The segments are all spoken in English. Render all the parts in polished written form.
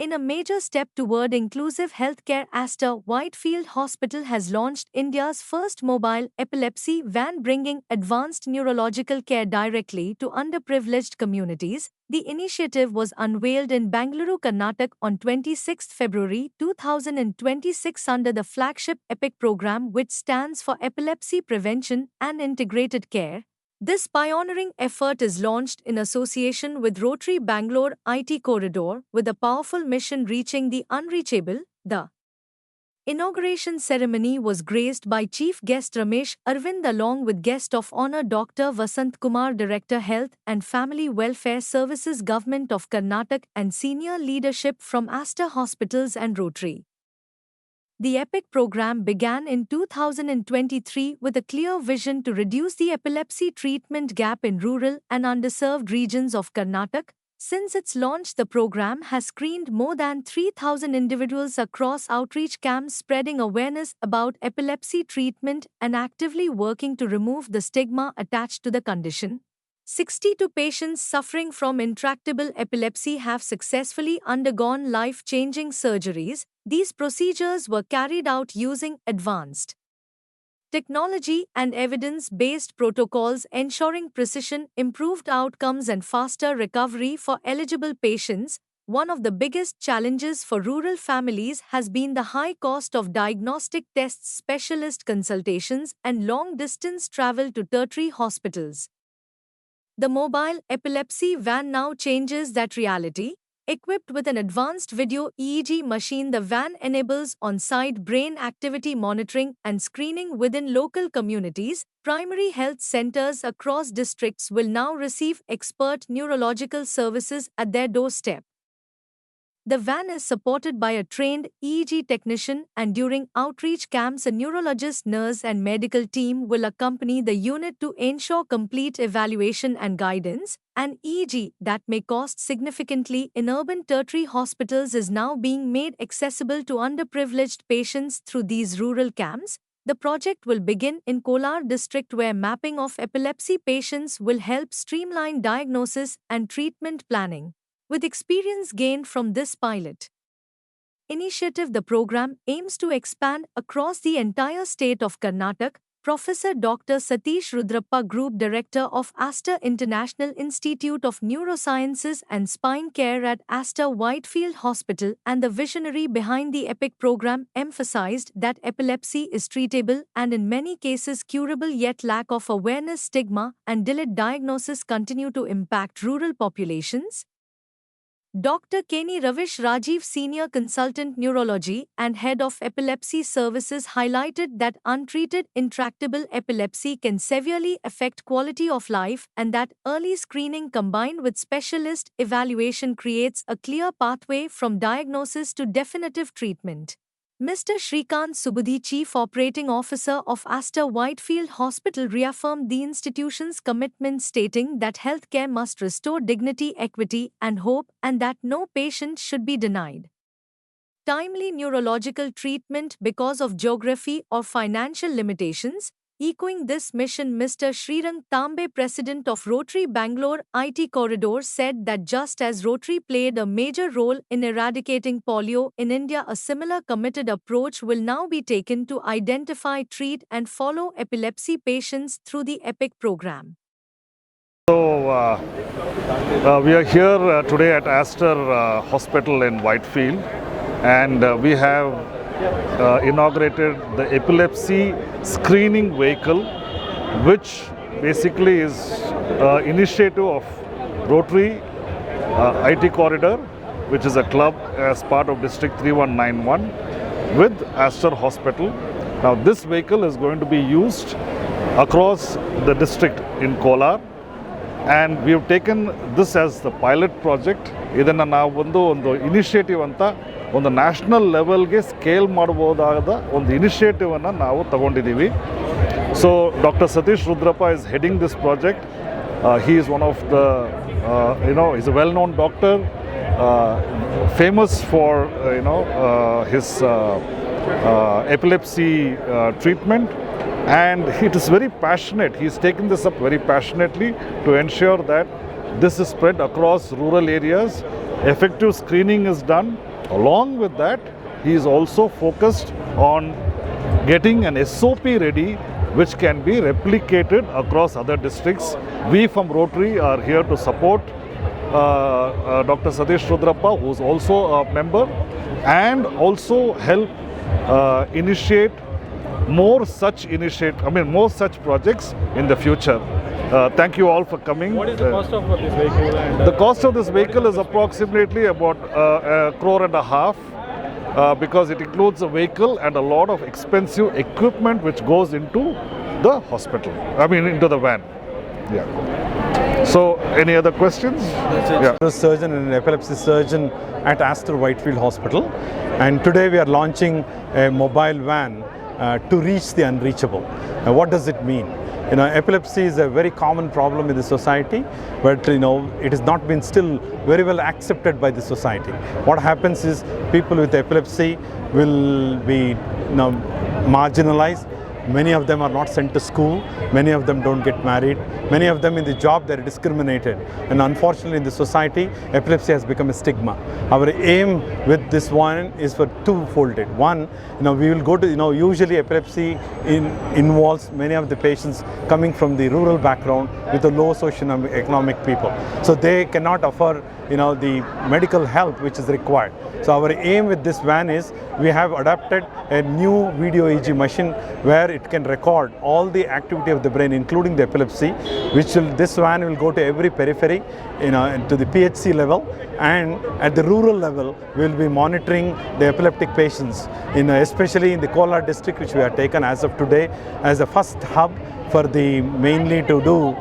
In a major step toward inclusive healthcare, Aster Whitefield Hospital has launched India's first mobile epilepsy van, bringing advanced neurological care directly to underprivileged communities. The initiative was unveiled in Bangalore, Karnataka on 26 February 2026 under the flagship EPIC program, which stands for Epilepsy Prevention and Integrated Care. This pioneering effort is launched in association with Rotary Bangalore IT Corridor with a powerful mission reaching the unreachable. The inauguration ceremony was graced by Chief Guest Ramesh Arvind along with Guest of Honor Dr. Vasant Kumar, Director Health and Family Welfare Services, Government of Karnataka, and senior leadership from Aster Hospitals and Rotary. The EPIC program began in 2023 with a clear vision to reduce the epilepsy treatment gap in rural and underserved regions of Karnataka. Since its launch, the program has screened more than 3,000 individuals across outreach camps, spreading awareness about epilepsy treatment and actively working to remove the stigma attached to the condition. 62 patients suffering from intractable epilepsy have successfully undergone life-changing surgeries. These procedures were carried out using advanced technology and evidence-based protocols, ensuring precision, improved outcomes, and faster recovery for eligible patients. One of the biggest challenges for rural families has been the high cost of diagnostic tests, specialist consultations, and long-distance travel to tertiary hospitals. The mobile epilepsy van now changes that reality. Equipped with an advanced video EEG machine, the van enables on-site brain activity monitoring and screening within local communities. Primary health centers across districts will now receive expert neurological services at their doorstep. The van is supported by a trained EEG technician, and during outreach camps, a neurologist, nurse, and medical team will accompany the unit to ensure complete evaluation and guidance. An EEG that may cost significantly in urban tertiary hospitals is now being made accessible to underprivileged patients through these rural camps. The project will begin in Kolar district, where mapping of epilepsy patients will help streamline diagnosis and treatment planning. With experience gained from this pilot initiative, the program aims to expand across the entire state of Karnataka. Professor Dr. Satish Rudrappa, Group Director of Aster International Institute of Neurosciences and Spine Care at Aster Whitefield Hospital and the visionary behind the EPIC program, emphasized that epilepsy is treatable and in many cases curable, yet lack of awareness, stigma, and delayed diagnosis continue to impact rural populations. Dr. Keni Ravish Rajiv, Senior Consultant Neurology and Head of Epilepsy Services, highlighted that untreated intractable epilepsy can severely affect quality of life and that early screening combined with specialist evaluation creates a clear pathway from diagnosis to definitive treatment. Mr. Shrikant Subudhi, Chief Operating Officer of Aster Whitefield Hospital, reaffirmed the institution's commitment, stating that healthcare must restore dignity, equity, and hope, and that no patient should be denied timely neurological treatment because of geography or financial limitations. Echoing this mission, Mr. Srirang Tambe, President of Rotary Bangalore IT Corridor, said that just as Rotary played a major role in eradicating polio in India, a similar committed approach will now be taken to identify, treat, and follow epilepsy patients through the EPIC program. So, we are here today at Aster Hospital in Whitefield, and we have inaugurated the epilepsy screening vehicle, which basically is initiative of Rotary IT Corridor, which is a club as part of District 3191 with Aster Hospital. Now this vehicle is going to be used across the district in Kolar, and we have taken this as the pilot project. ಇದನ್ನು ನಾವು ಒಂದು initiative ಅಂತ ಒಂದು national ಲೆವೆಲ್ಗೆ scale ಮಾಡಬಹುದಾದ ಒಂದು ಇನಿಷಿಯೇಟಿವನ್ನು ನಾವು ತಗೊಂಡಿದ್ದೀವಿ. So doctor Satish Rudrappa is heading this project. He is one of the, he's a well-known doctor, famous for, his epilepsy treatment, and it is very passionate. He's taken this up very passionately to ensure that this is spread across rural areas. Effective screening is done, Along with that, he is also focused on getting an SOP ready which can be replicated across other districts. We from Rotary are here to support Dr. Satish Rudrappa, who is also a member, and also help initiate more such projects in the future. Thank you all for coming. What is the cost of this vehicle? The cost of this vehicle is approximately about $1.5 crore. Because it includes a vehicle and a lot of expensive equipment which goes into the hospital, into the van. Yeah. So, any other questions? Yeah. I'm a surgeon and an epilepsy surgeon at Aster Whitefield Hospital, and today we are launching a mobile van to reach the unreachable. What does it mean? Epilepsy is a very common problem in the society, but it has not been still very well accepted by the society. What happens is people with epilepsy will be marginalized. Many of them are not sent to school, many of them don't get married, many of them in the job they are discriminated, and unfortunately in the society epilepsy has become a stigma. Our aim with this one is for two-folded. One, we will go to, usually epilepsy involves many of the patients coming from the rural background with a low socio-economic people. So they cannot afford the medical help which is required. So our aim with this van is we have adapted a new video EEG machine where it can record all the activity of the brain, including the epilepsy, this van will go to every periphery, to the PHC level, and at the rural level we will be monitoring the epileptic patients, especially in the Kolar district, which we have taken as of today as a first hub for mainly to do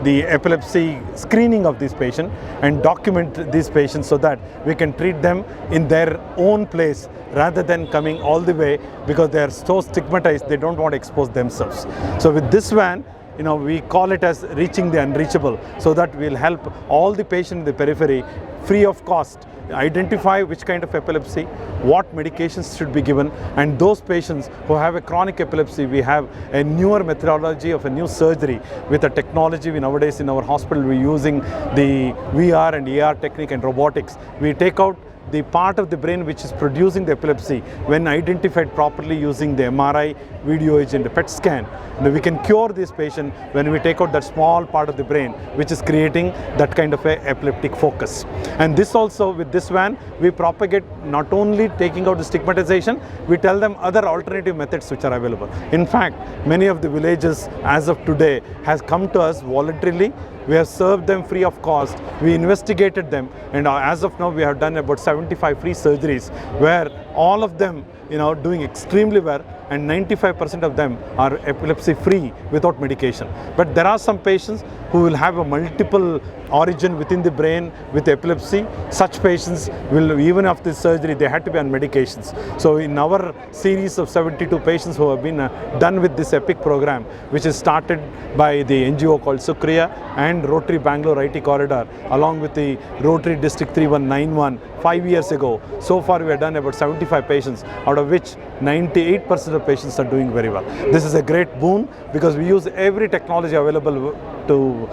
the epilepsy screening of these patients and document these patients so that we can treat them in their own place rather than coming all the way, because they are so stigmatized they don't want to expose themselves. So with this van, we call it as reaching the unreachable, so that we'll help all the patients in the periphery free of cost identify which kind of epilepsy, what medications should be given, and those patients who have a chronic epilepsy, we have a newer methodology of a new surgery with a technology. Nowadays in our hospital we're using the VR and AR technique and robotics. We take out the part of the brain which is producing the epilepsy. When identified properly using the MRI, video EEG and the PET scan, we can cure this patient when we take out that small part of the brain which is creating that kind of a epileptic focus. And this also, with this van, we propagate not only taking out the stigmatization, we tell them other alternative methods which are available. In fact, many of the villages as of today has come to us voluntarily. We have served them free of cost. We investigated them, and as of now we have done about 75 free surgeries where all of them doing extremely well, and 95% of them are epilepsy free without medication. But there are some patients who will have a multiple origin within the brain with epilepsy. Such patients will, even after the surgery, they had to be on medications. So in our series of 72 patients who have been done with this EPIC program, which is started by the NGO called Sukriya and Rotary Bangalore IT Corridor, along with the Rotary District 3191 5 years ago. So far we have done about 75 patients, out of which 98% of patients are doing very well. This is a great boon because we use every technology available to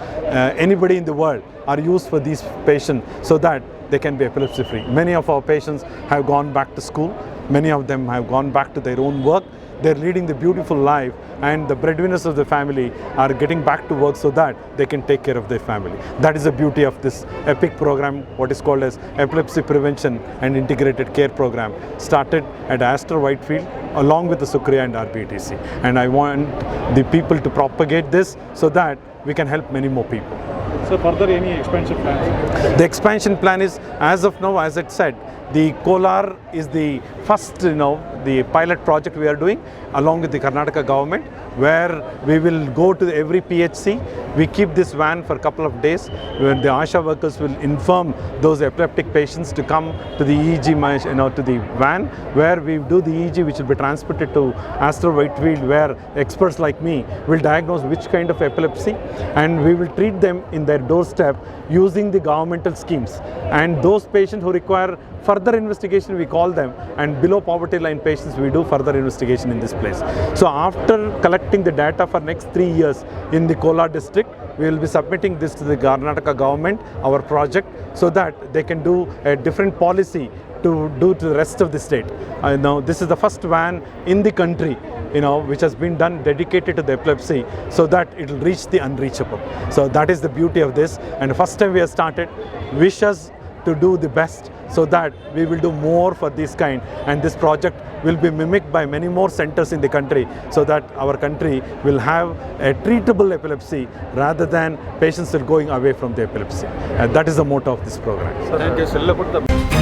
anybody in the world are used for these patients so that they can be epilepsy free. Many of our patients have gone back to school. Many of them have gone back to their own work. They're leading the beautiful life, and the breadwinners of the family are getting back to work so that they can take care of their family. That is the beauty of this EPIC program, what is called as Epilepsy Prevention and Integrated Care Program, started at Aster Whitefield along with the Sukriya and RBTC. And I want the people to propagate this so that we can help many more people. So further, any expansion plans? The expansion plan is, as of now, as it said, the Kolar is the first, the pilot project we are doing along with the Karnataka government, where we will go to every PHC. We keep this van for a couple of days where the ASHA workers will inform those epileptic patients to come to the EEG, to the van, where we do the EEG, which will be transported to Aster Whitefield, where experts like me will diagnose which kind of epilepsy, and we will treat them in their doorstep using the governmental schemes. And those patients who require further investigation, we call them, and below poverty line patients, we do further investigation in this place. So after collecting the data for next 3 years in the Kolar district, we will be submitting this to the Karnataka government, our project, so that they can do a different policy to do to the rest of the state. Now this is the first van in the country, which has been done dedicated to the epilepsy, so that it will reach the unreachable. So that is the beauty of this, and the first time we have started. Wish us to do the best, so that we will do more for this kind, and this project will be mimicked by many more centers in the country, so that our country will have a treatable epilepsy rather than patients are going away from the epilepsy. And that is the motto of this program. Thank you.